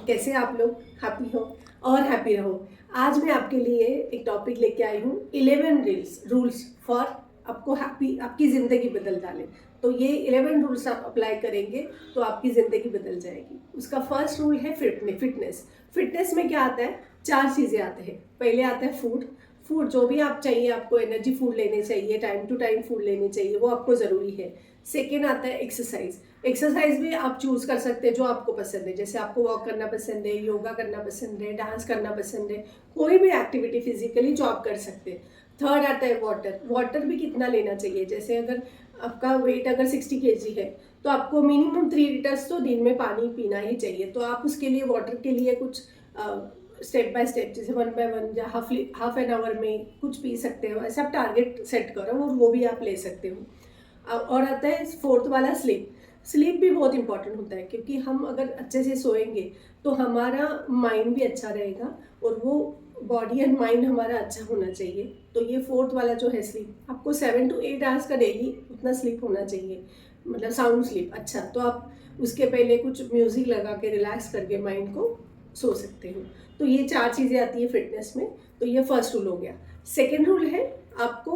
कैसे आप लोग हैप्पी हो और हैप्पी रहो। आज मैं आपके लिए एक टॉपिक लेके आई हूँ 11 रूल्स फॉर आपको हैप्पी आपकी ज़िंदगी बदल डाले। तो ये 11 रूल्स आप अप्लाई करेंगे तो आपकी ज़िंदगी बदल जाएगी। उसका फर्स्ट रूल है फिटनेस। फिटनेस में क्या आता है, 4 चीज़ें आते हैं। पहले आता है फूड जो भी आप चाहिए, आपको एनर्जी फूड लेने चाहिए, टाइम टू टाइम फूड लेने चाहिए, वो आपको ज़रूरी है। सेकेंड आता है एक्सरसाइज भी आप चूज़ कर सकते हैं जो आपको पसंद है। जैसे आपको वॉक करना पसंद है, योगा करना पसंद है, डांस करना पसंद है, कोई भी एक्टिविटी फिजिकली जो आप कर सकते हैं। थर्ड आता है वाटर भी कितना लेना चाहिए। जैसे अगर आपका वेट अगर 60 kg है तो आपको मिनिमम 3 लीटर्स तो दिन में पानी पीना ही चाहिए। तो आप उसके लिए वाटर के लिए कुछ स्टेप बाय स्टेप, जैसे 1 by 1 या हाफ एन आवर में कुछ पी सकते हो। ऐसा आप टारगेट सेट करो और वो भी आप ले सकते हो। और आता है फोर्थ वाला स्लीप भी बहुत इंपॉर्टेंट होता है, क्योंकि हम अगर अच्छे से सोएंगे तो हमारा माइंड भी अच्छा रहेगा और वो बॉडी एंड माइंड हमारा अच्छा होना चाहिए। तो ये फोर्थ वाला जो है स्लीप, आपको 7 to 8 आवर्स का डेली उतना स्लीप होना चाहिए, मतलब साउंड स्लीप। अच्छा, तो आप उसके पहले कुछ म्यूज़िक लगा के रिलैक्स करके माइंड को सो सकते हो। तो ये 4 चीज़ें आती है फिटनेस में। तो ये फर्स्ट रूल हो गया। सेकेंड रूल है आपको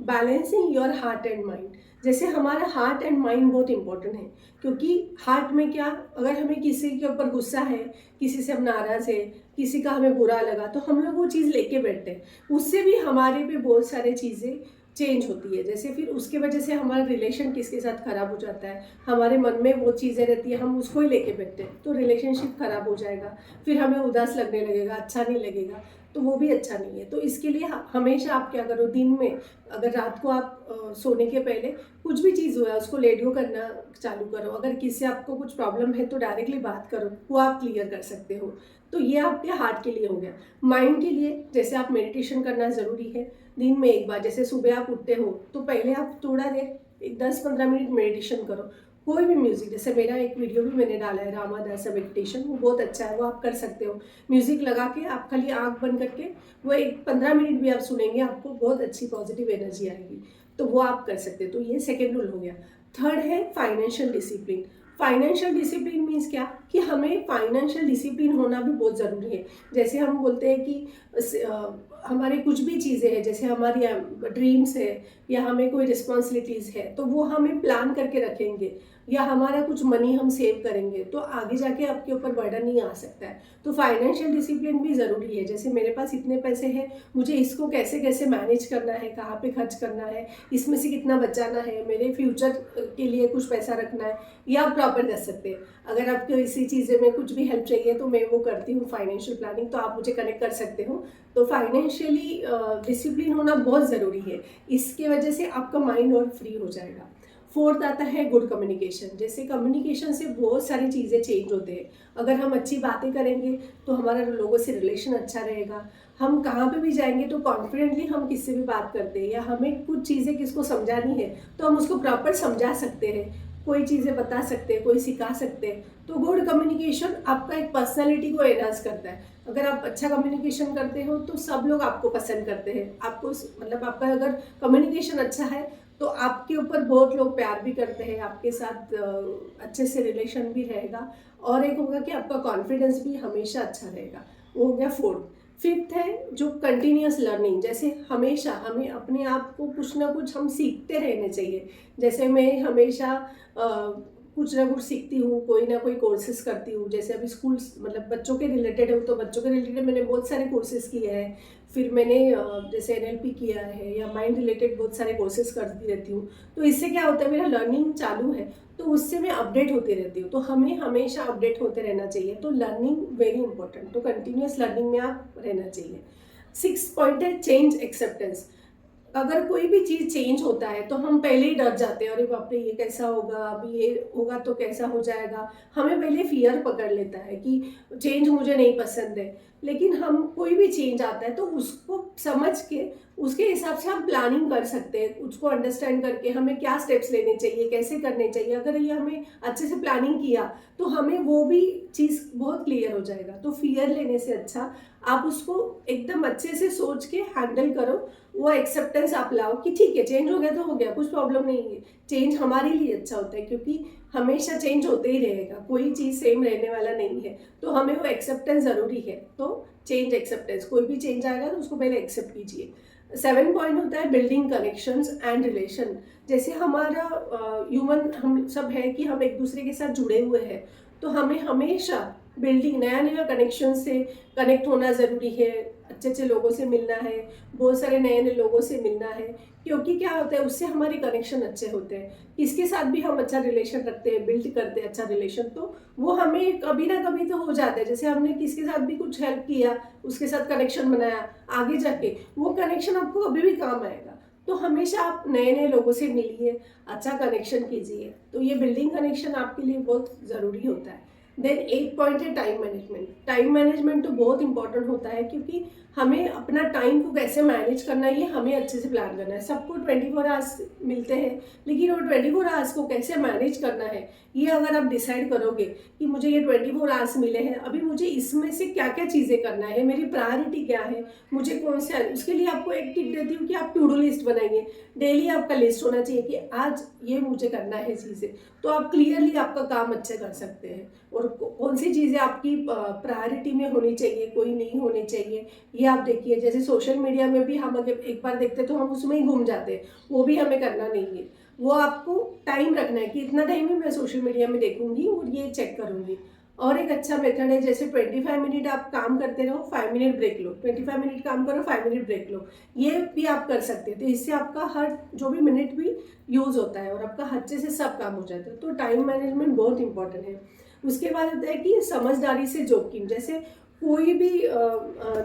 balancing your heart and mind. जैसे हमारा हार्ट एंड माइंड बहुत इंपॉर्टेंट है, क्योंकि हार्ट में क्या, अगर हमें किसी के ऊपर गुस्सा है, किसी से हम नाराज़ है, किसी का हमें बुरा लगा, तो हम लोग वो चीज़ लेके बैठते हैं। उससे भी हमारे पे बहुत सारी चीज़ें चेंज होती है। जैसे फिर उसके वजह से हमारा रिलेशन किसके साथ ख़राब हो जाता है, हमारे मन में वो चीज़ें रहती है, हम उसको ही लेके बैठते हैं, तो रिलेशनशिप ख़राब हो जाएगा। फिर हमें उदास लगने लगेगा, अच्छा नहीं लगेगा, तो वो भी अच्छा नहीं है। तो इसके लिए हमेशा आप क्या करो, दिन में अगर रात को आप सोने के पहले कुछ भी चीज़ हुआ है उसको रेडियो करना चालू करो। अगर किसी से आपको कुछ प्रॉब्लम है तो डायरेक्टली बात करो, वो आप क्लियर कर सकते हो। तो ये आपके हार्ट के लिए हो गया। माइंड के लिए जैसे आप मेडिटेशन करना ज़रूरी है। दिन में एक बार, जैसे सुबह आप उठते हो तो पहले आप थोड़ा देर 10-15 मिनट मेडिटेशन करो। कोई भी म्यूज़िक, जैसे मेरा एक वीडियो भी मैंने डाला है रामादास मेडिटेशन, वो बहुत अच्छा है, वो आप कर सकते हो। म्यूज़िक लगा के आप खाली आँख बंद करके वो एक 15 मिनट भी आप सुनेंगे, आपको बहुत अच्छी पॉजिटिव एनर्जी आएगी। तो वो आप कर सकते हो। तो ये सेकेंड रूल हो गया। थर्ड है financial discipline. Financial discipline means क्या, कि हमें फाइनेंशियल डिसिप्लिन होना भी बहुत ज़रूरी है। जैसे हम बोलते हैं कि हमारे कुछ भी चीज़ें हैं, जैसे हमारी ड्रीम्स है या हमें कोई रिस्पॉन्सिबिलिटीज़ है, तो वो हमें प्लान करके रखेंगे, या हमारा कुछ मनी हम सेव करेंगे, तो आगे जाके आपके ऊपर बर्डन नहीं आ सकता है। तो फाइनेंशियल डिसिप्लिन भी ज़रूरी है। जैसे मेरे पास इतने पैसे हैं, मुझे इसको कैसे कैसे मैनेज करना है, कहाँ पे खर्च करना है, इसमें से कितना बचाना है, मेरे फ्यूचर के लिए कुछ पैसा रखना है, ये आप प्रॉपर कर सकते हैं। अगर आपको इसी चीज़ें में कुछ भी हेल्प चाहिए तो मैं वो करती हूँ फाइनेंशियल प्लानिंग, तो आप मुझे कनेक्ट कर सकते हो। तो फाइनेंशियली डिसिप्लिन होना बहुत ज़रूरी है। इसके वजह से आपका माइंड और फ्री हो जाएगा। फोर्थ आता है गुड कम्युनिकेशन। जैसे कम्युनिकेशन से बहुत सारी चीज़ें चेंज होते हैं। अगर हम अच्छी बातें करेंगे तो हमारा लोगों से रिलेशन अच्छा रहेगा। हम कहाँ पे भी जाएंगे तो कॉन्फिडेंटली हम किससे भी बात करते हैं, या हमें कुछ चीज़ें किसको समझानी है तो हम उसको प्रॉपर समझा सकते हैं, कोई चीज़ें बता सकते हैं, कोई सिखा सकते हैं। तो गुड कम्युनिकेशन आपका एक पर्सनैलिटी को एनहांस करता है। अगर आप अच्छा कम्युनिकेशन करते हो तो सब लोग आपको पसंद करते हैं। आपको मतलब आपका अगर कम्युनिकेशन अच्छा है तो आपके ऊपर बहुत लोग प्यार भी करते हैं, आपके साथ अच्छे से रिलेशन भी रहेगा। और एक होगा कि आपका कॉन्फिडेंस भी हमेशा अच्छा रहेगा। वो हो गया फोर्थ। फिफ्थ है जो कंटिन्यूअस लर्निंग। जैसे हमेशा हमें अपने आप को कुछ ना कुछ हम सीखते रहने चाहिए। जैसे मैं हमेशा कुछ ना कुछ सीखती हूँ, कोई ना कोई कोर्सेज करती हूँ। जैसे अभी स्कूल मतलब बच्चों के रिलेटेड है तो बच्चों के रिलेटेड मैंने बहुत सारे कोर्सेज किए हैं। फिर मैंने जैसे NLP किया है, या माइंड रिलेटेड बहुत सारे कोर्सेज करती रहती हूँ। तो इससे क्या होता है, मेरा लर्निंग चालू है तो उससे मैं अपडेट होती रहती हूँ। तो हमें हमेशा अपडेट होते रहना चाहिए। तो लर्निंग वेरी इंपॉर्टेंट, तो कंटिन्यूअस लर्निंग में आप रहना चाहिए। 6 पॉइंट है चेंज एक्सेप्टेंस। अगर कोई भी चीज़ चेंज होता है तो हम पहले ही डर जाते हैं, अरे बाप रे ये कैसा होगा, अभी ये होगा तो कैसा हो जाएगा। हमें पहले फियर पकड़ लेता है कि चेंज मुझे नहीं पसंद है। लेकिन हम कोई भी चेंज आता है तो उसको समझ के उसके हिसाब से हम प्लानिंग कर सकते हैं, उसको अंडरस्टैंड करके हमें क्या स्टेप्स लेने चाहिए, कैसे करने चाहिए। अगर ये हमें अच्छे से प्लानिंग किया तो हमें वो भी चीज़ बहुत क्लियर हो जाएगा। तो फियर लेने से अच्छा आप उसको एकदम अच्छे से सोच के हैंडल करो। वो एक्सेप्टेंस आप लाओ कि ठीक है चेंज हो गया तो हो गया, कुछ प्रॉब्लम नहीं है। चेंज हमारे लिए अच्छा होता है, क्योंकि हमेशा चेंज होते ही रहेगा, कोई चीज़ सेम रहने वाला नहीं है, तो हमें वो एक्सेप्टेंस ज़रूरी है। तो चेंज एक्सेप्टेंस, कोई भी चेंज आएगा तो उसको पहले एक्सेप्ट कीजिए। 7 पॉइंट होता है बिल्डिंग कनेक्शंस एंड रिलेशन। जैसे हमारा ह्यूमन हम सब है कि हम एक दूसरे के साथ जुड़े हुए हैं, तो हमें हमेशा बिल्डिंग नया नया कनेक्शन से कनेक्ट होना ज़रूरी है, अच्छे अच्छे लोगों से मिलना है, बहुत सारे नए नए लोगों से मिलना है, क्योंकि क्या होता है उससे हमारे कनेक्शन अच्छे होते हैं। किसके साथ भी हम अच्छा रिलेशन रखते हैं, बिल्ड करते हैं अच्छा रिलेशन, तो वो हमें कभी ना कभी तो हो जाता है। जैसे हमने किसके साथ भी कुछ हेल्प किया, उसके साथ कनेक्शन बनाया, आगे जाके वो कनेक्शन आपको कभी भी काम आएगा। तो हमेशा आप नए नए लोगों से मिलिए, अच्छा कनेक्शन कीजिए, तो ये बिल्डिंग कनेक्शन आपके लिए बहुत ज़रूरी होता है। देन 8 पॉइंट है टाइम मैनेजमेंट। टाइम मैनेजमेंट तो बहुत इंपॉर्टेंट होता है, क्योंकि हमें अपना टाइम को कैसे मैनेज करना है ये हमें अच्छे से प्लान करना है। सबको 24 आवर्स मिलते हैं, लेकिन वो 24 आवर्स को कैसे मैनेज करना है ये अगर आप डिसाइड करोगे कि मुझे ये 24 आवर्स मिले हैं, अभी मुझे इसमें से क्या क्या चीज़ें करना है, मेरी प्रायोरिटी क्या है, मुझे कौन से, उसके लिए आपको एक टिप देती हूँ कि आप टू डू लिस्ट बनाइए। डेली आपका लिस्ट होना चाहिए कि आज ये मुझे करना है चीज़ें, तो आप क्लियरली आपका काम अच्छे कर सकते हैं। और कौन सी चीज़ें आपकी प्रायोरिटी में होनी चाहिए, कोई नहीं होनी चाहिए, ये आप देखिए। जैसे सोशल मीडिया में भी हम अगर एक बार देखते तो हम उसमें ही घूम जाते हैं, वो भी हमें करना नहीं है। वो आपको टाइम रखना है कि इतना टाइम ही मैं सोशल मीडिया में देखूंगी और ये चेक करूंगी। और एक अच्छा मेथड है, जैसे 25 मिनट आप काम करते रहो, 5 मिनट ब्रेक लो, 25 मिनट काम करो, 5 मिनट ब्रेक लो, ये भी आप कर सकते हैं। तो इससे आपका हर जो भी मिनट भी यूज़ होता है और आपका अच्छे से सब काम हो जाता है। तो टाइम मैनेजमेंट बहुत इंपॉर्टेंट है। उसके बाद होता है कि समझदारी से जोखिम। जैसे कोई भी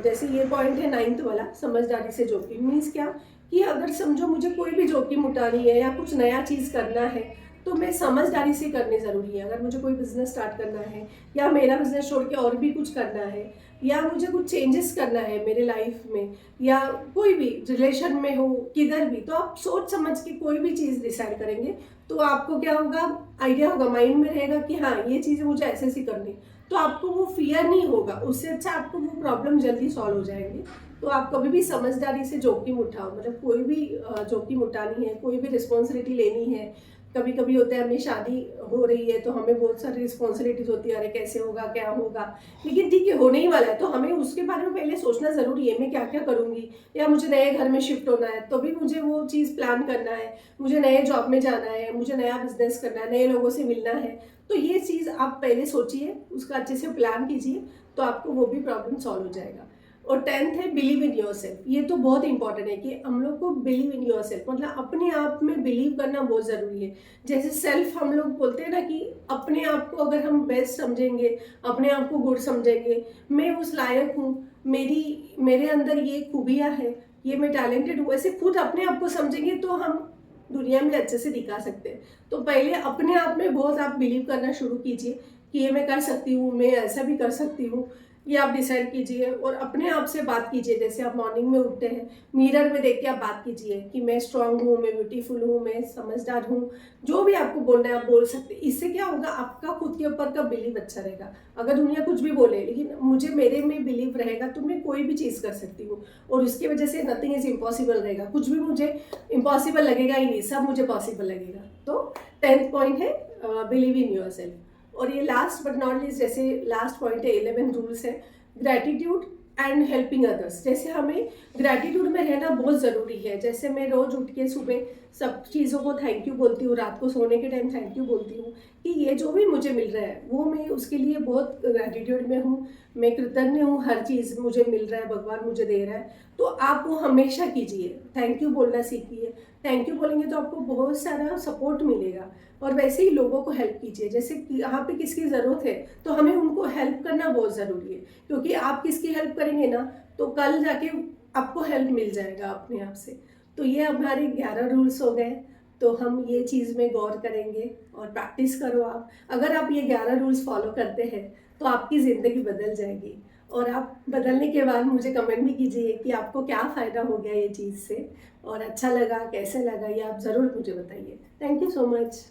जैसे ये पॉइंट है 9th वाला, समझदारी से जोखिम मीन्स क्या, कि अगर समझो मुझे कोई भी जोखिम उठानी है या कुछ नया चीज़ करना है, तो मैं समझदारी से करनी ज़रूरी है। अगर मुझे कोई बिज़नेस स्टार्ट करना है, या मेरा बिज़नेस छोड़ के और भी कुछ करना है, या मुझे कुछ चेंजेस करना है मेरे लाइफ में, या कोई भी रिलेशन में हो, किधर भी, तो आप सोच समझ के कोई भी चीज़ डिसाइड करेंगे, तो आपको क्या होगा, आइडिया होगा, माइंड में रहेगा कि हाँ ये चीज़ मुझे ऐसे ऐसी करनी, तो आपको वो फियर नहीं होगा, उससे अच्छा आपको वो प्रॉब्लम जल्दी सॉल्व हो जाएंगे। तो आप कभी भी समझदारी से जोखिम उठाओ, मतलब कोई भी जोखिम उठानी है, कोई भी रिस्पॉन्सिबिलिटी लेनी है। कभी कभी होता है हमें शादी हो रही है तो हमें बहुत सारी रिस्पॉन्सिबिलिटीज होती है, अरे कैसे होगा क्या होगा, लेकिन ठीक है होने ही वाला है, तो हमें उसके बारे में पहले सोचना ज़रूरी है, मैं क्या क्या करूँगी, या मुझे नए घर में शिफ्ट होना है तो भी मुझे वो चीज़ प्लान करना है, मुझे नए जॉब में जाना है, मुझे नया बिजनेस करना है, नए लोगों से मिलना है। तो ये चीज़ आप पहले सोचिए, उसका अच्छे से प्लान कीजिए, तो आपको वो भी प्रॉब्लम सॉल्व हो जाएगा। और 10th है बिलीव इन योर सेल्फ। ये तो बहुत इंपॉर्टेंट है कि हम लोग को बिलीव इन योर सेल्फ, मतलब अपने आप में बिलीव करना बहुत ज़रूरी है। जैसे सेल्फ हम लोग बोलते हैं ना कि अपने आप को अगर हम बेस्ट समझेंगे, अपने आप को गुड समझेंगे, मैं उस लायक हूँ, मेरे अंदर ये खूबियाँ हैं, ये मैं टैलेंटेड हूँ, ऐसे खुद अपने आप को समझेंगे तो हम दुनिया में अच्छे से दिखा सकते हैं। तो पहले अपने आप में बहुत आप बिलीव करना शुरू कीजिए कि ये मैं कर सकती हूँ, मैं ऐसा भी कर सकती हूँ, ये आप डिसाइड कीजिए। और अपने आप से बात कीजिए, जैसे आप मॉर्निंग में उठते हैं, मिरर में देख के आप बात कीजिए कि मैं स्ट्रांग हूँ, मैं ब्यूटीफुल हूँ, मैं समझदार हूँ। जो भी आपको बोलना है आप बोल सकते हैं। इससे क्या होगा, आपका खुद के ऊपर का बिलीव अच्छा रहेगा। अगर दुनिया कुछ भी बोले, लेकिन मुझे मेरे में बिलीव रहेगा तो मैं कोई भी चीज़ कर सकती हूँ, और उसकी वजह से नथिंग इज इम्पॉसिबल रहेगा। कुछ भी मुझे इम्पॉसिबल लगेगा ही नहीं, सब मुझे पॉसिबल लगेगा। तो 10th पॉइंट है बिलीव इन योर सेल्फ। और ये लास्ट बट नॉट लीस्ट, जैसे लास्ट पॉइंट है 11 रूल्स है ग्रैटिट्यूड एंड हेल्पिंग अदर्स। जैसे हमें ग्रैटिट्यूड में रहना बहुत ज़रूरी है। जैसे मैं रोज़ उठ के सुबह सब चीज़ों को थैंक यू बोलती हूँ, रात को सोने के टाइम थैंक यू बोलती हूँ कि ये जो भी मुझे मिल रहा है वो मैं उसके लिए बहुत ग्रैटिट्यूड में हूँ, मैं कृतज्ञ हूँ, हर चीज़ मुझे मिल रहा है, भगवान मुझे दे रहा है। तो आप वो हमेशा कीजिए, थैंक यू बोलना सीखिए। थैंक यू बोलेंगे तो आपको बहुत सारा सपोर्ट मिलेगा। और वैसे ही लोगों को हेल्प कीजिए, जैसे यहाँ पे किसकी ज़रूरत है तो हमें उनको हेल्प करना बहुत ज़रूरी है, क्योंकि आप किसकी हेल्प करेंगे ना तो कल जाके आपको हेल्प मिल जाएगा अपने आप से। तो ये हमारे 11 रूल्स हो गए। तो हम ये चीज़ में गौर करेंगे और प्रैक्टिस करो आप। अगर आप ये 11 रूल्स फॉलो करते हैं तो आपकी ज़िंदगी बदल जाएगी। और आप बदलने के बाद मुझे कमेंट भी कीजिए कि आपको क्या फ़ायदा हो गया ये चीज़ से, और अच्छा लगा कैसे लगा ये आप ज़रूर मुझे बताइए। Thank you so much.